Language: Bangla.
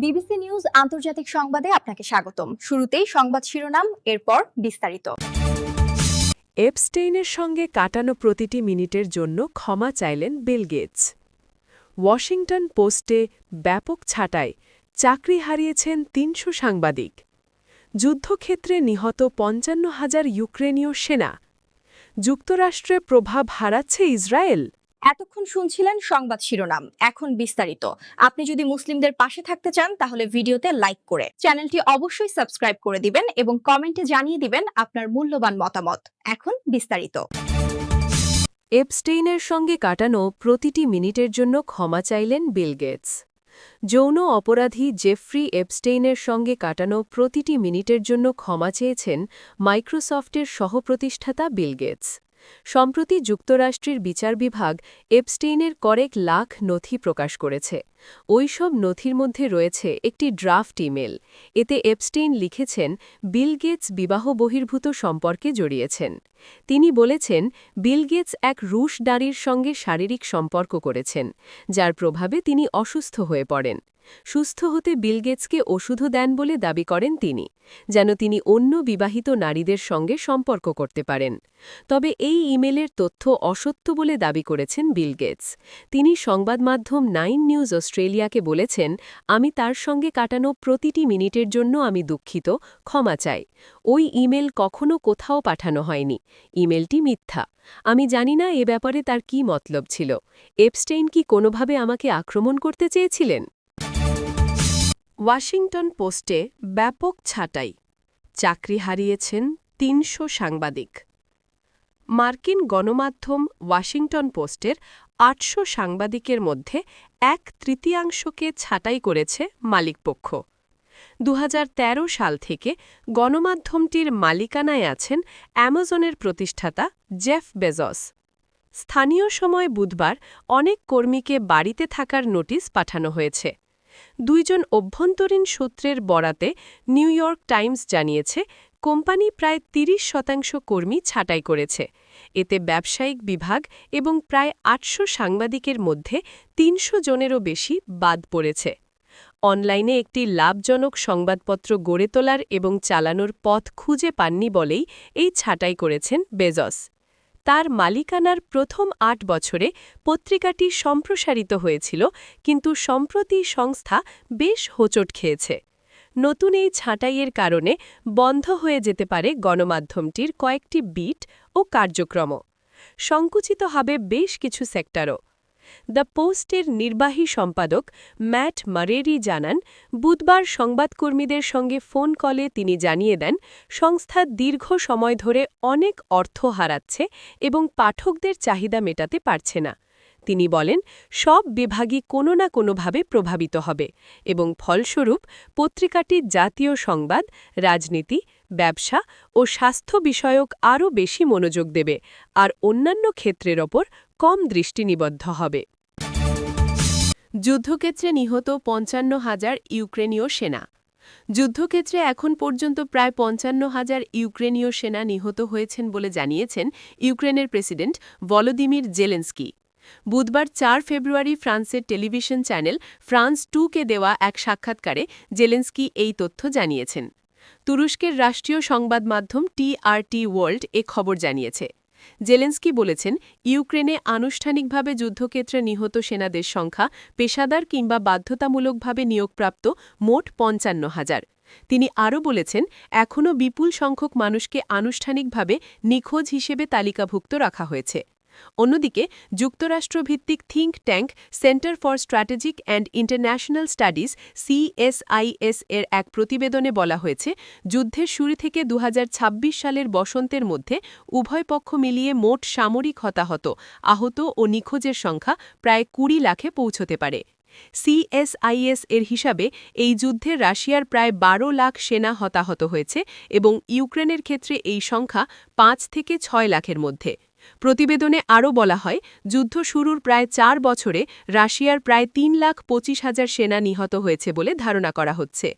বিবিসি নিউজ আন্তর্জাতিক সংবাদে আপনাকে স্বাগতম। শুরুতেই সংবাদ শিরোনাম, এরপর বিস্তারিত। এপস্টেইনের সঙ্গে কাটানো প্রতিটি মিনিটের জন্য ক্ষমা চাইলেন বিল গেটস। ওয়াশিংটন পোস্টে ব্যাপক ছাঁটাই, চাকরি হারিয়েছেন ৩০০ সাংবাদিক। যুদ্ধক্ষেত্রে নিহত ৫৫,০০০ ইউক্রেনীয় সেনা। যুক্তরাষ্ট্রে প্রভাব হারাচ্ছে ইসরায়েল। এতক্ষণ শুনছিলেন সংবাদ শিরোনাম, এখন বিস্তারিত। আপনি যদি মুসলিমদের পাশে থাকতে চান তাহলে ভিডিওতে লাইক করে চ্যানেলটি অবশ্যই সাবস্ক্রাইব করে দিবেন এবং কমেন্টে জানিয়ে দিবেন আপনার মূল্যবান মতামত। এখন বিস্তারিত। এপস্টেইনের সঙ্গে কাটানো প্রতিটি মিনিটের জন্য ক্ষমা চাইলেন বিল গেটস। যৌন অপরাধী জেফ্রি এপস্টেইনের সঙ্গে কাটানো প্রতিটি মিনিটের জন্য ক্ষমা চেয়েছেন মাইক্রোসফটের সহপ্রতিষ্ঠাতা বিল গেটস। সম্প্রতি যুক্তরাষ্ট্রের বিচার বিভাগ এপস্টেইনের কয়েক লাখ নথি প্রকাশ করেছে। ওই সব নথির মধ্যে রয়েছে একটি ড্রাফট ইমেল। এতে এপস্টেইন লিখেছেন বিল গেটস বিবাহ বহির্ভূত সম্পর্কে জড়িয়েছেন। তিনি বলেছেন বিল গেটস এক রুশ নারীর সঙ্গে শারীরিক সম্পর্ক করেছেন, যার প্রভাবে তিনি অসুস্থ হয়ে পড়েন। সুস্থ হতে বিল গেটসকে ওষুধও দেন বলে দাবি করেন তিনি, যেন তিনি অন্য বিবাহিত নারীদের সঙ্গে সম্পর্ক করতে পারেন। তবে এই ইমেলের তথ্য অসত্য বলে দাবি করেছেন বিল গেটস। তিনি সংবাদ মাধ্যম 9 নিউজ অস্ট্রেলিয়াকে বলেছেন, আমি তার সঙ্গে কাটানো প্রতিটি মিনিটের জন্য আমি দুঃখিত, ক্ষমা চাই। ওই ইমেল কখনো কোথাও পাঠানো হয়নি। ইমেলটি মিথ্যা। আমি জানি না এ ব্যাপারে তার কী মতলব ছিল। এপস্টেইন কি কোনোভাবে আমাকে আক্রমণ করতে চেয়েছিলেন? ওয়াশিংটন পোস্টে ব্যাপক ছাঁটাই, চাকরি হারিয়েছেন ৩০০ সাংবাদিক। মার্কিন গণমাধ্যম ওয়াশিংটন পোস্টের ৮০০ সাংবাদিকের মধ্যে ১/৩ ছাঁটাই করেছে মালিকপক্ষ। ২০১৩ সাল থেকে গণমাধ্যমটির মালিকানায় আছেন অ্যামাজনের প্রতিষ্ঠাতা জেফ বেজস। স্থানীয় সময় বুধবার অনেক কর্মীকে বাড়িতে থাকার নোটিশ পাঠানো হয়েছে। ২ জন অভ্যন্তরীণ সূত্রের বরাতে নিউ ইয়র্ক টাইমস জানিয়েছে, কোম্পানি প্রায় ৩০% কর্মী ছাঁটাই করেছে। এতে ব্যবসায়িক বিভাগ এবং প্রায় ৮০০ সাংবাদিকের মধ্যে ৩০০ জনেরও বেশি বাদ পড়েছে। অনলাইনে একটি লাভজনক সংবাদপত্র গড়ে তোলার এবং চালানোর পথ খুঁজে পাননি বলেই এই ছাঁটাই করেছেন বেজস। তার মালিকানার প্রথম ৮ বছরে পত্রিকাটি সম্প্রসারিত হয়েছিল, কিন্তু সম্প্রতি সংস্থা বেশ হোঁচট খেয়েছে। নতুন এই ছাঁটাইয়ের কারণে বন্ধ হয়ে যেতে পারে গণমাধ্যমটির কয়েকটি বিট ও কার্যক্রমও। সংকুচিত হবে বেশ কিছু সেক্টরও। দ্য পোস্টের নির্বাহী সম্পাদক ম্যাট মারেরি জানান, বুধবার সংবাদকর্মীদের সঙ্গে ফোন কলে তিনি জানিয়ে দেন, সংস্থা দীর্ঘ সময় ধরে অনেক অর্থ হারাচ্ছে এবং পাঠকদের চাহিদা মেটাতে পারছে না। তিনি বলেন, সব বিভাগই কোনো না কোনোভাবে প্রভাবিত হবে এবং ফলস্বরূপ পত্রিকাটি জাতীয় সংবাদ, রাজনীতি, ব্যবসা ও স্বাস্থ্য বিষয়ক আরও বেশি মনোযোগ দেবে, আর অন্যান্য ক্ষেত্রের ওপর কম দৃষ্টি নিবদ্ধ হবে। যুদ্ধক্ষেত্রে নিহত ৫৫,০০০ ইউক্রেনীয় সেনা। যুদ্ধক্ষেত্রে এখন পর্যন্ত প্রায় ৫৫,০০০ ইউক্রেনীয় সেনা নিহত হয়েছেন বলে জানিয়েছেন ইউক্রেনের প্রেসিডেন্ট ভলোদিমির জেলেনস্কি। বুধবার ৪ ফেব্রুয়ারি ফ্রান্সের টেলিভিশন চ্যানেল ফ্রান্স 2কে দেওয়া এক সাক্ষাৎকারে জেলেনস্কি এই তথ্য জানিয়েছেন। তুরস্কের রাষ্ট্রীয় সংবাদ মাধ্যম টিআরটি ওয়ার্ল্ড এ খবর জানিয়েছে। জেলেনস্কি বলেছেন, ইউক্রেনে আনুষ্ঠানিকভাবে যুদ্ধক্ষেত্রে নিহত সেনাদের সংখ্যা পেশাদার কিংবা বাধ্যতামূলকভাবে নিয়োগপ্রাপ্ত মোট ৫৫,০০০। তিনি আরও বলেছেন, এখনও বিপুল সংখ্যক মানুষকে আনুষ্ঠানিকভাবে নিখোঁজ হিসেবে তালিকাভুক্ত রাখা হয়েছে। অন্যদিকে যুক্তরাষ্ট্রভিত্তিক think tank Center for Strategic and International Studies CSIS এর এক প্রতিবেদনে বলা হয়েছে, যুদ্ধের শুরু থেকে ২০২৬ সালের বসন্তের মধ্যে উভয় পক্ষ মিলিয়ে মোট সামরিক হতাহত, আহত ও নিখোঁজের সংখ্যা প্রায় ২০ লাখে পৌঁছতে পারে। CSIS এর হিসাবে এই যুদ্ধে রাশিয়ার প্রায় ১২ লাখ সেনা হতাহত হয়েছে এবং ইউক্রেনের ক্ষেত্রে এই সংখ্যা ৫ থেকে ৬ লাখের মধ্যে। প্রতিবেদনে আরও বলা হয়, যুদ্ধ শুরুর প্রায় ৪ বছরে রাশিয়ার প্রায় ৩,২৫,০০০ সেনা নিহত হয়েছে বলে ধারণা করা হচ্ছে।